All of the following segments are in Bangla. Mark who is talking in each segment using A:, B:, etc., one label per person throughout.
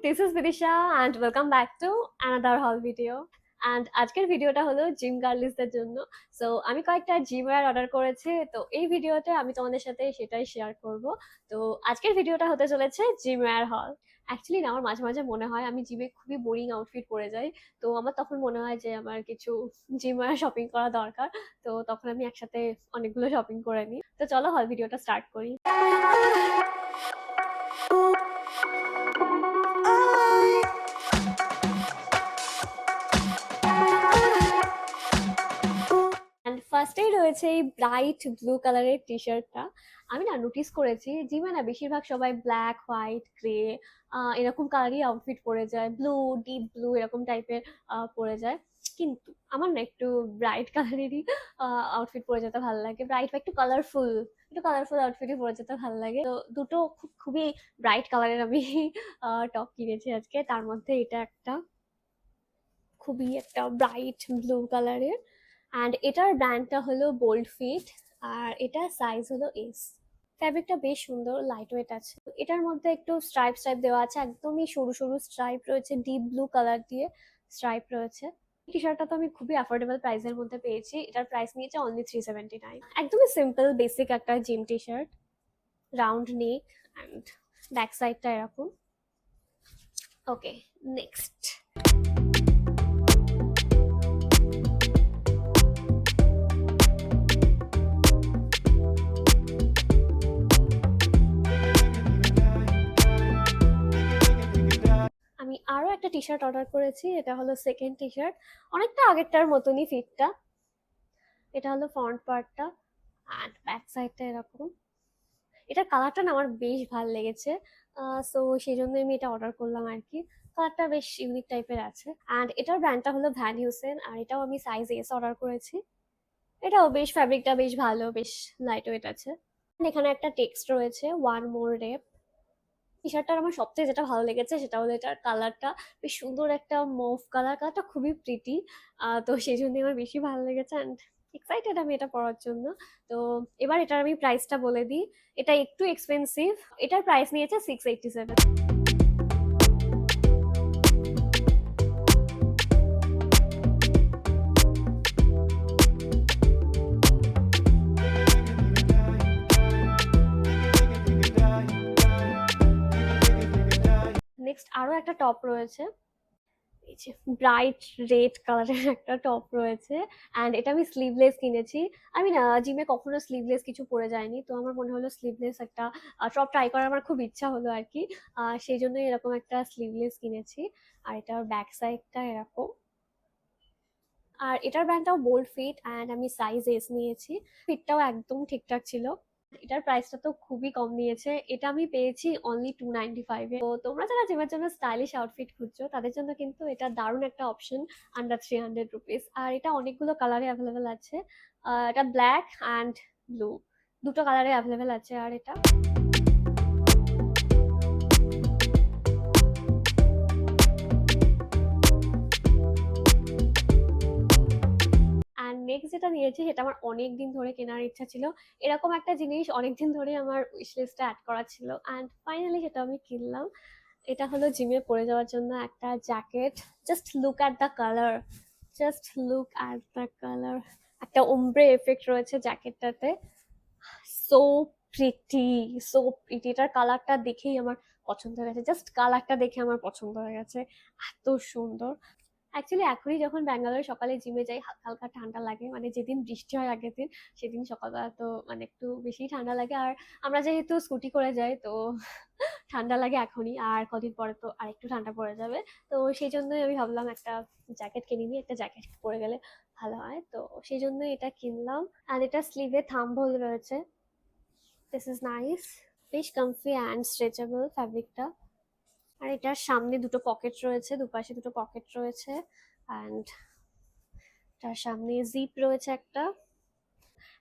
A: this is Vidisha and welcome back to another haul video. And আজকের ভিডিওটা হলো জিম গার্লিসদের জন্য। সো আমি কয়েকটা জিম ওয়্যার অর্ডার করেছি, তো এই ভিডিওতে আমি তোমাদের সাথে সেটাই শেয়ার করব। তো আজকের ভিডিওটা হতে চলেছে জিম ওয়্যার হল। অ্যাকচুয়ালি না, আমার মাঝে মাঝে মনে হয় আমি জিমে খুবই বোরিং আউটফিট পরে যাই, তো আমার তখন মনে হয় যে আমার কিছু জিম ওয়্যার শপিং করা দরকার। তো তখন আমি একসাথে অনেকগুলো শপিং করে নিই। তো চলো হল ভিডিওটা স্টার্ট করি। ফার্স্টেই রয়েছে এই ব্রাইট ব্লু কালারের টি শার্টটা। আমি না নোটিস করেছি জিমে না বেশিরভাগ সবাই ব্ল্যাক, হোয়াইট, গ্রে এরকম কালারই আউটফিট পরে যায়, ব্লু, ডিপ ব্লু এরকম টাইপের পরে যায়। কিন্তু আমার না একটু ব্রাইট কালারেরই আউটফিট পরে যেতে ভালো লাগে, ব্রাইট বা একটু কালারফুল আউটফিটই পরে যেতে ভালো লাগে। তো দুটো খুবই ব্রাইট কালারের আমি টপ কিনেছি আজকে। তার মধ্যে এটা একটা খুবই একটা ব্রাইট ব্লু কালারের, অ্যান্ড এটার ব্র্যান্ডটা হলো বোল্ড ফিট, আর এটা সাইজ হলো এস। ফ্যাব্রিকটা বেশ সুন্দর, লাইট ওয়েট আছে। এটার মধ্যে একটু স্ট্রাইপ দেওয়া আছে, একদমই সরু সরু স্ট্রাইপ রয়েছে, ডিপ ব্লু কালার দিয়ে স্ট্রাইপ রয়েছে। টি শার্টটা তো আমি খুবই অ্যাফোর্ডেবল প্রাইসের মধ্যে পেয়েছি। এটার প্রাইস নিয়েছে অনলি 379। একদমই সিম্পল বেসিক একটা gym T shirt, round neck and back সাইডটা এরকম। ওকে, নেক্সট। আমি আরো একটা টি শার্ট অর্ডার করেছি, এটা হলো সেকেন্ড টি শার্ট, অনেকটা আগেরটার মতনই ফিটটা। এটা হলো ফ্রন্ট পার্টটা অ্যান্ড ব্যাক সাইডটা এরকম। এটার কালারটা না আমার বেশ ভালো লেগেছে, সো সেই জন্য আমি এটা অর্ডার করলাম আর কি। কালারটা বেশ ইউনিক টাইপের আছে, অ্যান্ড এটার ব্র্যান্ডটা হলো ভ্যান হিউসেন, আর এটাও আমি সাইজ এস অর্ডার করেছি। এটাও বেশ, ফ্যাব্রিকটা বেশ ভালো, বেশ লাইট ওয়েট আছে। এখানে একটা টেক্সট রয়েছে, ওয়ান মোর রেপ। টি শার্টটার আমার সবথেকে যেটা ভালো লেগেছে সেটা হলো এটার কালারটা বেশ সুন্দর, একটা মুভ কালারটা খুবই প্রিটি। তো সেই জন্য আমার বেশি ভালো লেগেছে অ্যান্ড এক্সাইটেড আমি এটা পরার জন্য। তো এবার এটার আমি প্রাইসটা বলে দিই। এটা একটু এক্সপেন্সিভ, এটার প্রাইস নিয়েছে 687। নেক্সট আরো একটা টপ রয়েছে, এই যে ব্রাইট রেড কালারের একটা টপ রয়েছে, অ্যান্ড এটা আমি স্লিভলেস কিনেছি। আমি না জিমে কখনো স্লিভলেস কিছু পরে যাইনি, তো আমার মনে হলো স্লিভলেস একটা টপ ট্রাই করার আমার খুব ইচ্ছা হলো আর কি। সেই জন্য এরকম একটা স্লিভলেস কিনেছি। আর এটার ব্যাক সাইডটা এরকম, আর এটার ব্র্যান্ডটাও বোল্ড ফিট, অ্যান্ড আমি সাইজ এস নিয়েছি। ফিটটাও একদম ঠিকঠাক ছিল। এটার প্রাইসটা তো খুবই কম নিয়েছে, এটা আমি পেয়েছি অনলি 295-এ। তো তোমরা যারা জিমের জন্য স্টাইলিশ আউটফিট খুঁজছো তাদের জন্য কিন্তু এটা দারুণ একটা অপশন, আন্ডার 300 রুপিস। আর এটা অনেকগুলো কালারে অ্যাভেলেবেল আছে, এটা ব্ল্যাক অ্যান্ড ব্লু দুটো কালারে অ্যাভেলেবেল আছে। আর এটা নেক্সট যেটা নিয়েছি সেটা আমার অনেক দিন ধরে কেনার ইচ্ছা ছিল। এরকম একটা জিনিস অনেক দিন ধরে আমার উইশ লিস্টে অ্যাড করা ছিল, অ্যান্ড ফাইনালি সেটা আমি কিনলাম। এটা হলো জিমে পরে যাওয়ার জন্য একটা jacket. Just look at the colour, একটা ওমব্রে এফেক্ট রয়েছে জ্যাকেটটাতে। সো প্রিটি, এটার কালারটা দেখেই আমার পছন্দ হয়ে গেছে, জাস্ট কালারটা দেখে আমার পছন্দ হয়ে গেছে, এত সুন্দর। অ্যাকচুয়ালি এখনই যখন ব্যাঙ্গালোর সকালে জিমে যাই হালকা হালকা ঠান্ডা লাগে, মানে যেদিন বৃষ্টি হয় আগের দিন সেদিন সকালবেলা তো মানে একটু বেশি ঠান্ডা লাগে। আর আমরা যেহেতু স্কুটি করে যাই তো ঠান্ডা লাগে এখনই, আর কদিন পরে তো আর একটু ঠান্ডা পড়ে যাবে। তো সেই জন্যই আমি ভাবলাম একটা জ্যাকেট কিনে নিই, একটা জ্যাকেট পরে গেলে ভালো হয়, তো সেই জন্যই এটা কিনলাম। আর এটা স্লিভে থাম্ব হোল রয়েছে, দিস ইজ নাইস, বেশ কমফি অ্যান্ড স্ট্রেচেবল ফ্যাব্রিকটা। আর এটার সামনে দুটো পকেট রয়েছে, দুপাশে দুটো পকেট রয়েছে, অ্যান্ড তার সামনে জিপ রয়েছে একটা।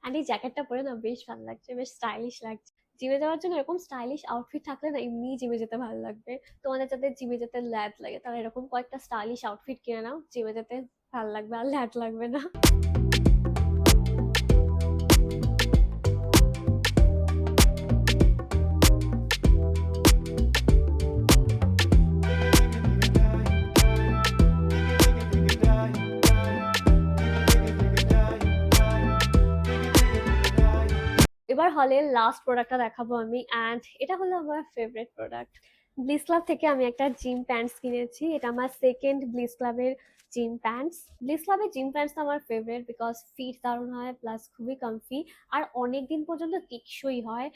A: অ্যান্ড এই জ্যাকেটটা পরে না বেশ ভালো লাগছে, বেশ স্টাইলিশ লাগছে। জিমে যাওয়ার জন্য এরকম স্টাইলিশ আউটফিট থাকলে না এমনিই জিমে যেতে ভালো লাগবে। তোমাদের যাদের জিমে যেতে ল্যাদ লাগে তারা এরকম কয়েকটা স্টাইলিশ আউটফিট কিনে নাও, জিমে যেতে ভালো লাগবে আর ল্যাদ লাগবে না। এবার হলের লাস্ট প্রোডাক্টটা দেখাবো আমি, অ্যান্ড এটা হলো আমার ফেভারিট প্রোডাক্ট। ব্লিস ক্লাব থেকে আমি একটা জিম প্যান্টস কিনেছি। এটা আমার সেকেন্ড ব্লিস ক্লাবের জিম প্যান্টস। ব্লিস ক্লাবের জিম প্যান্টস আমার ফেভারিট বিকজ ফিট দারুণ হয়, প্লাস খুবই কমফি, আর অনেক দিন পর্যন্ত টেকসই হয়।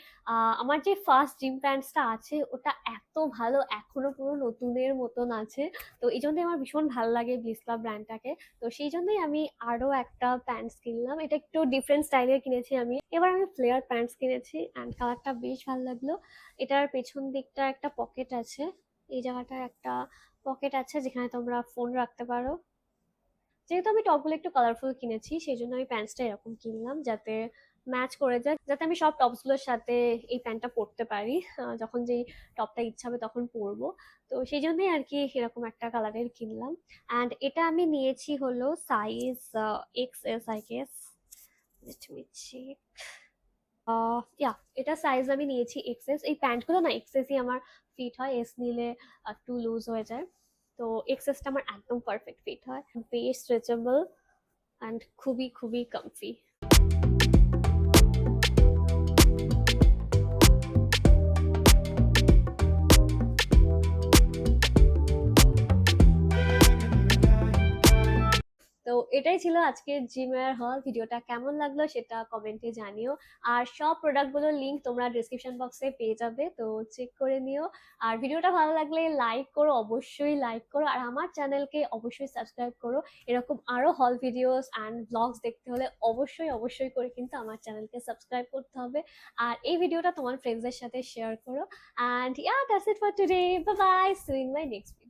A: আমার যে ফার্স্ট জিম প্যান্টসটা আছে ওটা এত ভালো, এখনো পুরো নতুনের মতন আছে। তো এই জন্যই আমার ভীষণ ভালো লাগে ব্লিস ক্লাব ব্র্যান্ডটাকে। তো সেই জন্যই আমি আরো একটা প্যান্টস কিনলাম। এটা একটু ডিফারেন্ট স্টাইলের কিনেছি আমি। এবার আমি ফ্লেয়ার প্যান্টস কিনেছি, অ্যান্ড কালারটা বেশ ভালো লাগলো। এটার পেছন দিকটা একটা পকেট আছে, এই জায়গাটা একটা পকেট আছে যেখানে তোমরা ফোন রাখতে পারো। যেহেতু আমি টপগুলো একটু কালারফুল কিনেছি সেই জন্য আমি প্যান্টসটা এরকম কিনলাম যাতে ম্যাচ করে যায়, যাতে আমি সব টপসগুলোর সাথে এই প্যান্টটা পরতে পারি। যখন যেই টপটা ইচ্ছা হবে তখন পরবো। তো সেই জন্যই আর কি এরকম একটা কালারের কিনলাম। অ্যান্ড এটা আমি নিয়েছি হলো size XS I guess. Let me check. Yeah, এটা সাইজ আমি নিয়েছি এক্সএস। এই প্যান্টগুলো না এক্সএসই আমার ফিট হয়, এস নিলে একটু লুজ হয়ে যায়। তো এক্সএসটা আমার একদম পারফেক্ট ফিট হয়, বেশ স্ট্রেচেবল অ্যান্ড খুবই খুবই কমফি। তো এটাই ছিল আজকের জিমের হল। ভিডিওটা কেমন লাগলো সেটা কমেন্টে জানিও। আর সব প্রোডাক্টগুলোর লিংক তোমরা ডিসক্রিপশন বক্সে পেয়ে যাবে, তো চেক করে নিও। আর ভিডিওটা ভালো লাগলে লাইক করো, অবশ্যই লাইক করো, আর আমার চ্যানেলকে অবশ্যই সাবস্ক্রাইব করো। এরকম আরো হল ভিডিওস অ্যান্ড ব্লগস দেখতে হলে অবশ্যই অবশ্যই করে কিন্তু আমার চ্যানেলকে সাবস্ক্রাইব করতে হবে। আর এই ভিডিওটা তোমার ফ্রেন্ডসদের সাথে শেয়ার করো। And yeah, that's it for today. Bye bye, see you in my next video.